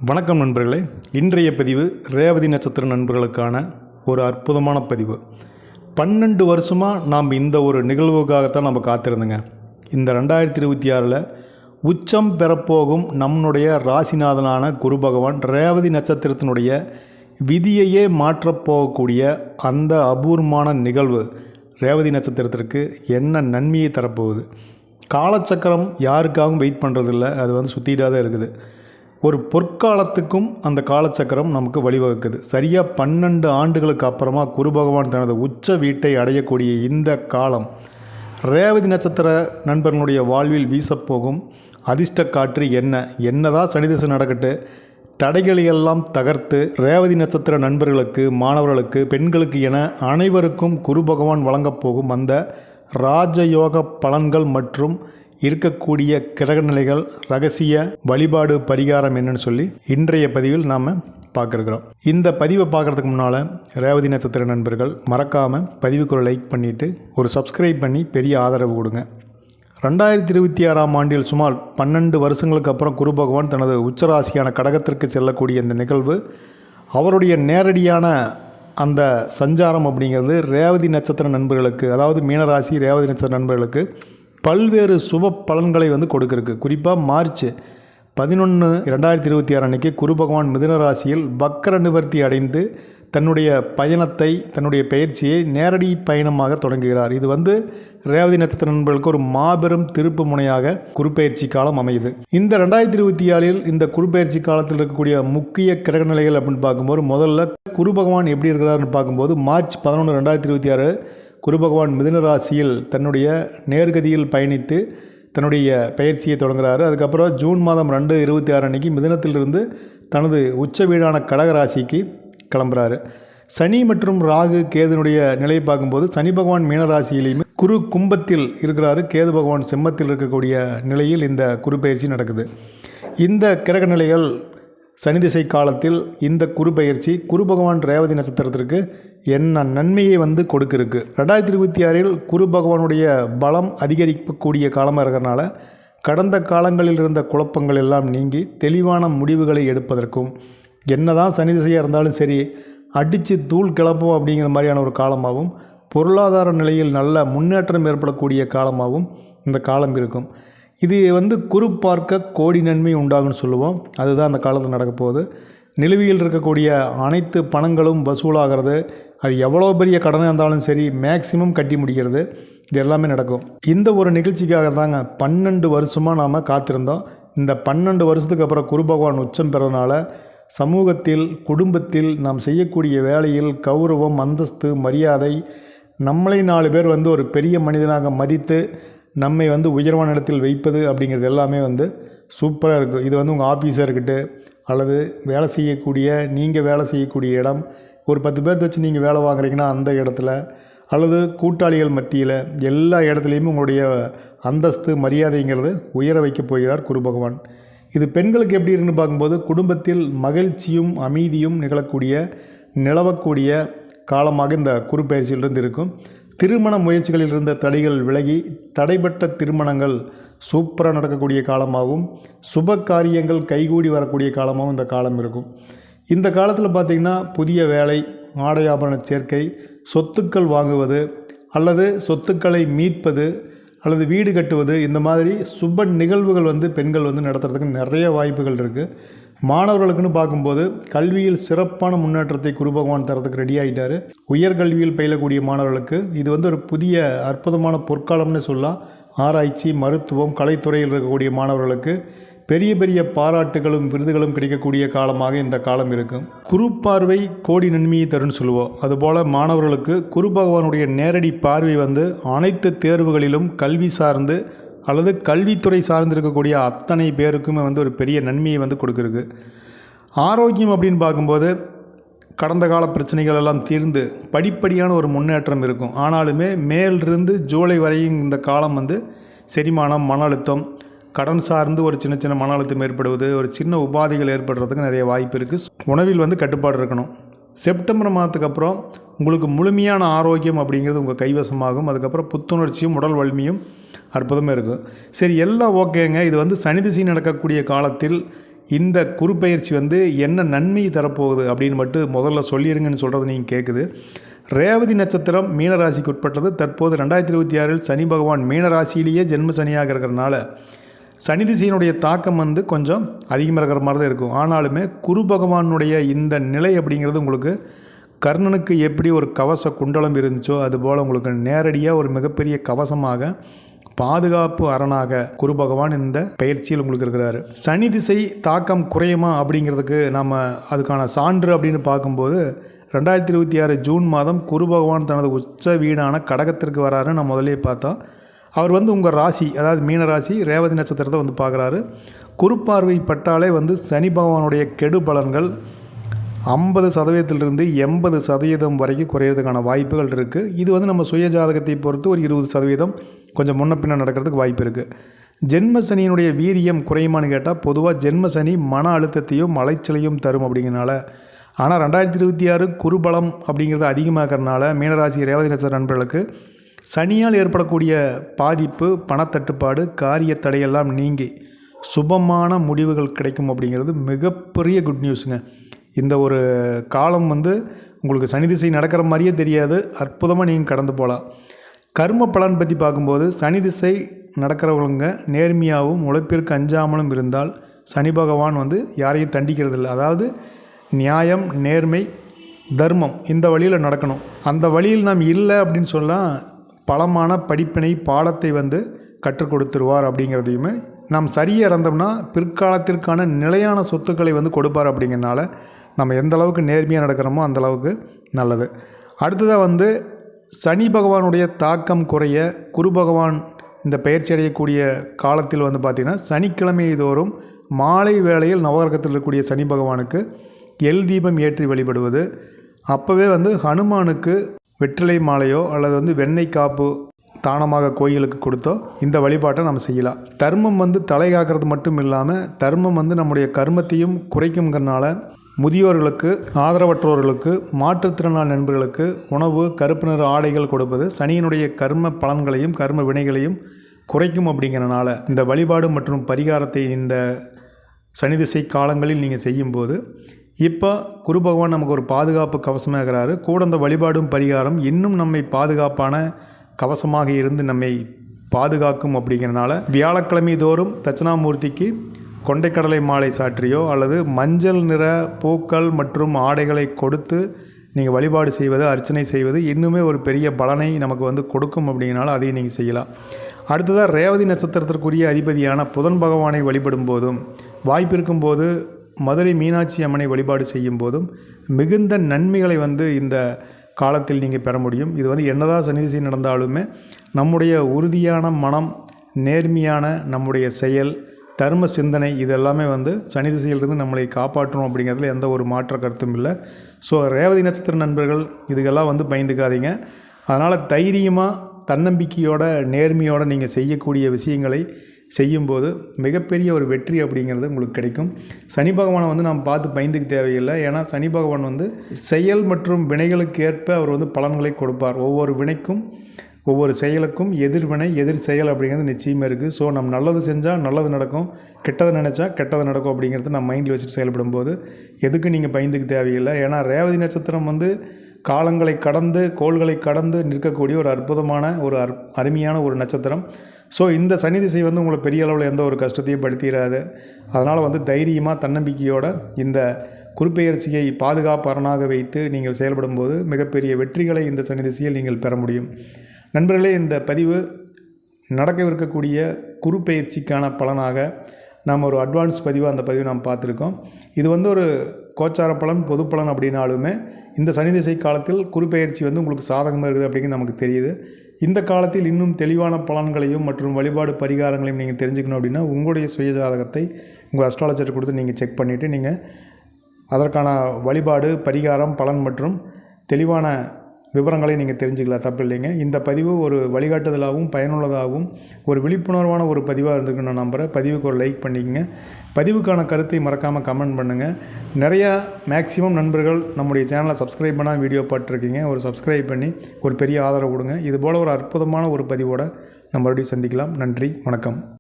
வணக்கம் நண்பர்களே. இன்றைய பதிவு ரேவதி நட்சத்திர நண்பர்களுக்கான ஒரு அற்புதமான பதிவு. 12 வருஷமாக நாம் இந்த ஒரு நிகழ்வுக்காகத்தான் நம்ம காத்திருந்தோங்க. இந்த 2026 உச்சம் பெறப்போகும் நம்முடைய ராசிநாதனான குரு பகவான் ரேவதி நட்சத்திரத்தினுடைய விதியையே மாற்றப்போகக்கூடிய அந்த அபூர்வமான நிகழ்வு ரேவதி நட்சத்திரத்திற்கு என்ன நன்மையை தரப்போகுது. காலச்சக்கரம் யாருக்காகவும் வெயிட் பண்ணுறதில்ல, அது சுற்றிகிட்டே தான் இருக்குது. ஒரு பொற்காலத்துக்கும் அந்த காலச்சக்கரம் நமக்கு வழிவகுக்குது. சரியாக 12 ஆண்டுகளுக்கு அப்புறமா குரு பகவான் தனது உச்ச வீட்டை அடையக்கூடிய இந்த காலம் ரேவதி நட்சத்திர நண்பர்களுடைய வாழ்வில் வீசப்போகும் அதிர்ஷ்ட காற்று என்னதான் சனிதிசை நடக்கட்டு தடைகளையெல்லாம் தகர்த்து ரேவதி நட்சத்திர நண்பர்களுக்கு, மாணவர்களுக்கு, பெண்களுக்கு என அனைவருக்கும் குரு பகவான் வழங்கப் போகும் அந்த ராஜயோக பலன்கள் மற்றும் இருக்கக்கூடிய கிரகநிலைகள், ரகசிய வழிபாடு, பரிகாரம் என்னன்னு சொல்லி இன்றைய பதிவில் நாம் பார்க்குறோம். இந்த பதிவை பார்க்குறதுக்கு முன்னால் ரேவதி நட்சத்திர நண்பர்கள் மறக்காமல் பதிவுக்கு ஒரு லைக் பண்ணிவிட்டு ஒரு சப்ஸ்கிரைப் பண்ணி பெரிய ஆதரவு கொடுங்க. 2026 ஆண்டில் சுமார் 12 வருஷங்களுக்கு அப்புறம் குரு பகவான் தனது உச்சராசியான கடகத்திற்கு செல்லக்கூடிய இந்த நிகழ்வு அவருடைய நேரடியான அந்த சஞ்சாரம் அப்படிங்கிறது ரேவதி நட்சத்திர நண்பர்களுக்கு, அதாவது மீனராசி ரேவதி நட்சத்திர நண்பர்களுக்கு பல்வேறு சுப பலன்களை கொடுக்குறக்கு. குறிப்பாக மார்ச் 11, 2026 அன்றைக்கி குரு பகவான் மிதுன ராசியில் வக்கர நிவர்த்தி அடைந்து தன்னுடைய பயணத்தை, தன்னுடைய பயிற்சியை நேரடி பயணமாக தொடங்குகிறார். இது ரேவதி நட்சத்திர நண்பர்களுக்கு ஒரு மாபெரும் திருப்பு முனையாக குருப்பெயர்ச்சி காலம் அமையுது. இந்த 2024 இந்த குருப்பெயர்ச்சி காலத்தில் இருக்கக்கூடிய முக்கிய கிரகநிலைகள் அப்படின்னு பார்க்கும்போது முதல்ல குரு பகவான் எப்படி இருக்கிறாருன்னு பார்க்கும்போது மார்ச் 11, 2026 குரு பகவான் மிதுன ராசியில் தன்னுடைய நேர்கதியில் பயணித்து தன்னுடைய பயிற்சியை தொடங்குகிறாரு. அதுக்கப்புறம் ஜூன் மாதம் 2, 26 அன்றைக்கி மிதுனத்திலிருந்து தனது உச்ச வீடான கடக ராசிக்கு கிளம்புறாரு. சனி மற்றும் ராகு கேதுனுடைய நிலையை பார்க்கும்போது சனி பகவான் மீனராசியிலையுமே குரு கும்பத்தில் இருக்கிறாரு, கேது பகவான் சிம்மத்தில் இருக்கக்கூடிய நிலையில் இந்த குரு பயிற்சி நடக்குது. இந்த கிரக நிலைகள் சனி திசை காலத்தில் இந்த குரு பயிற்சி குரு பகவான் ரேவதி நட்சத்திரத்திற்கு என்ன நன்மையை கொடுக்கிருக்கு. 2026 குரு பகவானுடைய பலம் அதிகரிக்கக்கூடிய காலமாக இருக்கிறனால கடந்த காலங்களில் இருந்த குழப்பங்கள் எல்லாம் நீங்கி தெளிவான முடிவுகளை எடுப்பதற்கும், என்னதான் சனி திசையாக இருந்தாலும் சரி அடித்து தூள் கிளப்போம் அப்படிங்கிற மாதிரியான ஒரு காலமாகவும், பொருளாதார நிலையில் நல்ல முன்னேற்றம் ஏற்படக்கூடிய காலமாகவும் இந்த காலம் இருக்கும். இது குரு பார்க்க கோடி நன்மை உண்டாகும்னு சொல்லுவோம். அதுதான் அந்த காலத்தில் நடக்க போகுது. நிலுவையில் இருக்கக்கூடிய அனைத்து பணங்களும் வசூலாகிறது. அது எவ்வளோ பெரிய கடனாக இருந்தாலும் சரி மேக்சிமம் கட்டி முடிக்கிறது. இது எல்லாமே நடக்கும். இந்த ஒரு நிகழ்ச்சிக்காக தாங்க 12 வருஷமாக நாம் காத்திருந்தோம். இந்த 12 வருஷத்துக்கு அப்புறம் குரு பகவான் உச்சம் பெறதுனால சமூகத்தில், குடும்பத்தில் நாம் செய்யக்கூடிய வேலையில் கௌரவம், அந்தஸ்து, மரியாதை, நம்மளை 4 பேர் ஒரு பெரிய மனிதனாக மதித்து நம்மை உயர்வான இடத்தில் வைப்பது அப்படிங்கிறது எல்லாமே சூப்பராக இருக்கும். இது உங்கள் ஆஃபீஸாக இருக்கட்டும், அல்லது வேலை செய்யக்கூடிய நீங்கள் வேலை செய்யக்கூடிய இடம், ஒரு 10 பேர் வச்சு நீங்கள் வேலை வாங்குறீங்கன்னா அந்த இடத்துல, அல்லது கூட்டாளிகள் மத்தியில், எல்லா இடத்துலையுமே உங்களுடைய அந்தஸ்து, மரியாதைங்கிறது உயர வைக்கப் போகிறார் குரு பகவான். இது பெண்களுக்கு எப்படி இருக்குன்னு பார்க்கும்போது குடும்பத்தில் மகிழ்ச்சியும் அமைதியும் நிலவக்கூடிய காலமாக இந்த குரு பயிற்சியிலிருந்து இருக்கும். திருமண முயற்சிகளில் இருந்த தடைகள் விலகி தடைப்பட்ட திருமணங்கள் சூப்பராக நடக்கக்கூடிய காலமாகவும், சுப காரியங்கள் கைகூடி வரக்கூடிய காலமாகவும் இந்த காலம் இருக்கும். இந்த காலத்தில் பார்த்திங்கன்னா புதிய வேலை, ஆடை ஆபரண சேர்க்கை, சொத்துக்கள் வாங்குவது அல்லது சொத்துக்களை மீட்பது அல்லது வீடு கட்டுவது, இந்த மாதிரி சுப நிகழ்வுகள் பெண்கள் நடத்துறதுக்கு நிறைய வாய்ப்புகள் இருக்குது. மாணவர்களுக்குன்னு பார்க்கும்போது கல்வியில் சிறப்பான முன்னேற்றத்தை குரு பகவான் தரத்துக்கு ரெடி ஆகிட்டார். உயர்கல்வியில் பயிலக்கூடிய மாணவர்களுக்கு இது ஒரு புதிய அற்புதமான பொற்காலம்னு சொல்லலாம். ஆராய்ச்சி, மருத்துவம், கலைத்துறையில் இருக்கக்கூடிய மாணவர்களுக்கு பெரிய பெரிய பாராட்டுகளும் விருதுகளும் கிடைக்கக்கூடிய காலமாக இந்த காலம் இருக்கும். குரு பார்வை கோடி நன்மையை தரும்னு சொல்லுவோம். அதுபோல் மாணவர்களுக்கு குரு பகவானுடைய நேரடி பார்வை அனைத்து தேர்வுகளிலும் கல்வி சார்ந்து அல்லது கல்வித்துறை சார்ந்திருக்கக்கூடிய அத்தனை பேருக்குமே ஒரு பெரிய நன்மையை கொடுக்குறது. ஆரோக்கியம் அப்படின்னு பார்க்கும்போது கடந்த கால பிரச்சனைகள் எல்லாம் தீர்ந்து படிப்படியான ஒரு முன்னேற்றம் இருக்கும். ஆனாலுமே மேலிருந்து ஜூலை வரையும் இந்த காலம் செரிமானம், மன அழுத்தம், கடன் சார்ந்து ஒரு சின்ன சின்ன மன அழுத்தம் ஏற்படுவது, ஒரு சின்ன உபாதைகள் ஏற்படுறதுக்கு நிறைய வாய்ப்பு இருக்குது. உணவில் கட்டுப்பாடு இருக்கணும். செப்டம்பர் மாதத்துக்கு அப்புறம் உங்களுக்கு முழுமையான ஆரோக்கியம் அப்படிங்கிறது உங்கள் கைவசமாகும். அதுக்கப்புறம் புத்துணர்ச்சியும் உடல் வலிமையும் அற்புதமாக இருக்கும். சரி, எல்லாம் ஓகேங்க. இது சனி திசை நடக்கக்கூடிய காலத்தில் இந்த குருப்பெயர்ச்சி வந்து என்ன நன்மை தரப்போகுது அப்படின்னு மட்டும் முதல்ல சொல்லிடுங்கன்னு சொல்கிறது நீங்கள் கேட்குது. ரேவதி நட்சத்திரம் மீனராசிக்கு உட்பட்டது. தற்போது 2026 சனி பகவான் மீனராசியிலேயே ஜென்ம சனியாக இருக்கிறனால சனி திசையினுடைய தாக்கம் வந்து கொஞ்சம் அதிகமாக இருக்கிற மாதிரி தான் இருக்கும். ஆனாலுமே குரு பகவானுடைய இந்த நிலை அப்படிங்கிறது உங்களுக்கு கர்ணனுக்கு எப்படி ஒரு கவச குண்டலம் இருந்துச்சோ அதுபோல் உங்களுக்கு நேரடியாக ஒரு மிகப்பெரிய கவசமாக பாதுகாப்பு அரணாக குரு பகவான் இந்த பயிற்சியில் உங்களுக்கு இருக்கிறாரு. சனி திசை தாக்கம் குறையுமா அப்படிங்கிறதுக்கு நம்ம அதுக்கான சான்று அப்படின்னு பார்க்கும்போது 2026 ஜூன் மாதம் குரு பகவான் தனது உச்ச வீடான கடகத்திற்கு வராருன்னு நம்ம முதலே பார்த்தோம். அவர் வந்து உங்கள் ராசி, அதாவது மீன ராசி ரேவதி நட்சத்திரத்தை வந்து பார்க்குறாரு. குறுப்பார்வை பட்டாலே வந்து சனி பகவானுடைய கெடு பலன்கள் 50%லிருந்து 80% வரைக்கும் குறையிறதுக்கான வாய்ப்புகள் இருக்குது. இது வந்து நம்ம சுய ஜாதகத்தை பொறுத்து ஒரு 20% கொஞ்சம் முன்ன பின்ன நடக்கிறதுக்கு வாய்ப்பு இருக்குது. ஜென்ம சனியினுடைய வீரியம் குறையுமான்னு கேட்டால் பொதுவாக ஜென்ம சனி மன அழுத்தத்தையும் அலைச்சலையும் தரும் அப்படிங்கிறனால. ஆனால் 2026 குருபலம் அப்படிங்கிறது அதிகமாகறதுனால மீனராசி ரேவதி நட்சத்திர நண்பர்களுக்கு சனியால் ஏற்படக்கூடிய பாதிப்பு, பணத்தட்டுப்பாடு, காரிய தடையெல்லாம் நீங்கி சுபமான முடிவுகள் கிடைக்கும் அப்படிங்கிறது மிகப்பெரிய குட் நியூஸுங்க. இந்த ஒரு காலம் வந்து உங்களுக்கு சனி திசை நடக்கிற மாதிரியே தெரியாது, அற்புதமாக நீங்கள் கடந்து போகலாம். கர்ம பலன் பற்றி பார்க்கும்போது சனி திசை நடக்கிறவங்க நேர்மையாகவும் உழைப்பிற்கு அஞ்சாமலும் இருந்தால் சனி பகவான் வந்து யாரையும் தண்டிக்கிறதில்லை. அதாவது நியாயம், நேர்மை, தர்மம் இந்த வழியில் நடக்கணும். அந்த வழியில் நாம் இல்லை அப்படின்னு சொன்னால் பலமான படிப்பினை பாடத்தை வந்து கற்றுக் கொடுத்துருவார். அப்படிங்கிறதையுமே நாம் சரியாக இறந்தோம்னா பிற்காலத்திற்கான நிலையான சொத்துக்களை வந்து கொடுப்பார். அப்படிங்கிறனால நம்ம எந்த அளவுக்கு நேர்மையாக நடக்கிறோமோ அந்தளவுக்கு நல்லது. அடுத்ததாக வந்து சனி பகவானுடைய தாக்கம் குறைய குரு பகவான் இந்த பயிற்சி அடையக்கூடிய காலத்தில் வந்து பார்த்திங்கன்னா சனிக்கிழமை தோறும் மாலை வேளையில் நவகிரகத்தில் இருக்கக்கூடிய சனி பகவானுக்கு எல் தீபம் ஏற்றி வழிபடுவது, அப்போவே வந்து ஹனுமானுக்கு வெற்றிலை மாலையோ அல்லது வந்து வெண்ணெய் காப்பு தானமாக கோயிலுக்கு கொடுத்தோ இந்த வழிபாட்டை நம்ம செய்யலாம். தர்மம் வந்து தலை காக்கிறது மட்டும் இல்லாமல் தர்மம் வந்து நம்முடைய கர்மத்தையும் குறைக்குங்கிறனால முதியோர்களுக்கு, ஆதரவற்றோர்களுக்கு, மாற்றுத்திறனாளி நண்பர்களுக்கு உணவு, கருப்பு நிற ஆடைகள் கொடுப்பது சனியினுடைய கர்ம பலன்களையும் கர்ம வினைகளையும் குறைக்கும். அப்படிங்கிறனால இந்த வழிபாடு மற்றும் பரிகாரத்தை இந்த சனி திசை காலங்களில் நீங்கள் செய்யும்போது இப்போ குரு பகவான் நமக்கு ஒரு பாதுகாப்பு கவசமாக இருக்கிறாரு. கூட இந்த வழிபாடும் பரிகாரம் இன்னும் நம்மை பாதுகாப்பான கவசமாக இருந்து நம்மை பாதுகாக்கும். அப்படிங்கிறனால வியாழக்கிழமை தோறும் தட்சிணாமூர்த்திக்கு கொண்டைக்கடலை மாலை சாற்றியோ அல்லது மஞ்சள் நிற பூக்கள் மற்றும் ஆடைகளை கொடுத்து நீங்கள் வழிபாடு செய்வது, அர்ச்சனை செய்வது இன்னுமே ஒரு பெரிய பலனை நமக்கு வந்து கொடுக்கும். அப்படிங்கிறனால அதையும் நீங்கள் செய்யலாம். அடுத்ததாக ரேவதி நட்சத்திரத்திற்குரிய அதிபதியான புதன் பகவானை வழிபடும் போதும், வாய்ப்பு இருக்கும்போது மதுரை மீனாட்சி அம்மனை வழிபாடு செய்யும் போதும் மிகுந்த நன்மைகளை வந்து இந்த காலத்தில் நீங்கள் பெற முடியும். இது வந்து என்னதான் சனி திசை நடந்தாலுமே நம்முடைய உறுதியான மனம், நேர்மையான நம்முடைய செயல், தர்ம சிந்தனை இதெல்லாமே வந்து சனி திசையிலிருந்து நம்மளை காப்பாற்றணும். அப்படிங்கிறதுல எந்த ஒரு மாற்ற கருத்தும் இல்லை. ஸோ ரேவதி நட்சத்திர நண்பர்கள் இதுக்கெல்லாம் வந்து பயந்துக்காதீங்க. அதனால் தைரியமாக தன்னம்பிக்கையோட நேர்மையோடு நீங்கள் செய்யக்கூடிய விஷயங்களை செய்யும்போது மிகப்பெரிய ஒரு வெற்றி அப்படிங்கிறது உங்களுக்கு கிடைக்கும். சனி பகவானை வந்து நாம் பார்த்து பயந்துக்கு தேவையில்லை. ஏன்னா சனி பகவான் வந்து செயல் மற்றும் வினைகளுக்கு ஏற்ப அவர் வந்து பலன்களை கொடுப்பார். ஒவ்வொரு வினைக்கும் ஒவ்வொரு செயலுக்கும் எதிர்வினை எதிர் செயல் அப்படிங்கிறது நிச்சயமாக இருக்குது. ஸோ நம்ம நல்லது செஞ்சால் நல்லது நடக்கும், கெட்டதை நினச்சா கெட்டது நடக்கும் அப்படிங்கிறது நம்ம மைண்டில் வச்சுட்டு செயல்படும் போது எதுக்கு நீங்கள் பயந்துக்கு தேவையில்லை. ஏன்னா ரேவதி நட்சத்திரம் வந்து காலங்களை கடந்து கோள்களை கடந்து நிற்கக்கூடிய ஒரு அற்புதமான ஒரு அருமையான ஒரு நட்சத்திரம். ஸோ இந்த சனி திசை வந்து உங்களை பெரிய அளவில் எந்த ஒரு கஷ்டத்தையும் படுத்திடாது. அதனால் வந்து தைரியமாக தன்னம்பிக்கையோடு இந்த குருப்பெயர்ச்சியை பாதுகாப்பு அரணாக வைத்து நீங்கள் செயல்படும்போது மிகப்பெரிய வெற்றிகளை இந்த சனி திசையில் நீங்கள் பெற முடியும். நண்பர்களே, இந்த பதிவு நடக்கவிருக்கக்கூடிய குருப்பெயர்ச்சிக்கான பலனாக நாம் ஒரு அட்வான்ஸ் பதிவாக அந்த பதிவை நாம் பார்த்துருக்கோம். இது வந்து ஒரு கோச்சார பலன், பொது பலன் அப்படின்னாலுமே இந்த சனி திசை காலத்தில் குருப்பெயர்ச்சி வந்து உங்களுக்கு சாதகமாக இருக்குது அப்படிங்கிறது நமக்கு தெரியுது. இந்த காலத்தில் இன்னும் தெளிவான பலன்களையும் மற்றும் வழிபாடு பரிகாரங்களையும் நீங்கள் தெரிஞ்சுக்கணும் அப்படின்னா உங்களுடைய சுய ஜாதகத்தை உங்கள் அஸ்ட்ராலஜர் கொடுத்து நீங்கள் செக் பண்ணிவிட்டு நீங்கள் அதற்கான வழிபாடு, பரிகாரம், பலன் மற்றும் தெளிவான விவரங்களை நீங்கள் தெரிஞ்சுக்கலாம், தப்பு இல்லைங்க. இந்த பதிவு ஒரு வழிகாட்டுதலாகவும் பயனுள்ளதாகவும் ஒரு விழிப்புணர்வான ஒரு பதிவாக இருந்திருக்குன்னு நான் நம்புகிறேன். பதிவுக்கு ஒரு லைக் பண்ணிக்கங்க. பதிவுக்கான கருத்தை மறக்காமல் கமெண்ட் பண்ணுங்கள். நிறையா மேக்ஸிமம் நண்பர்கள் நம்முடைய சேனலை சப்ஸ்கிரைப் பண்ணால் வீடியோ பார்த்துருக்கீங்க. ஒரு சப்ஸ்கிரைப் பண்ணி ஒரு பெரிய ஆதரவு கொடுங்க. இதுபோல் ஒரு அற்புதமான ஒரு பதிவோடு நம்ம மறுபடியும் சந்திக்கலாம். நன்றி, வணக்கம்.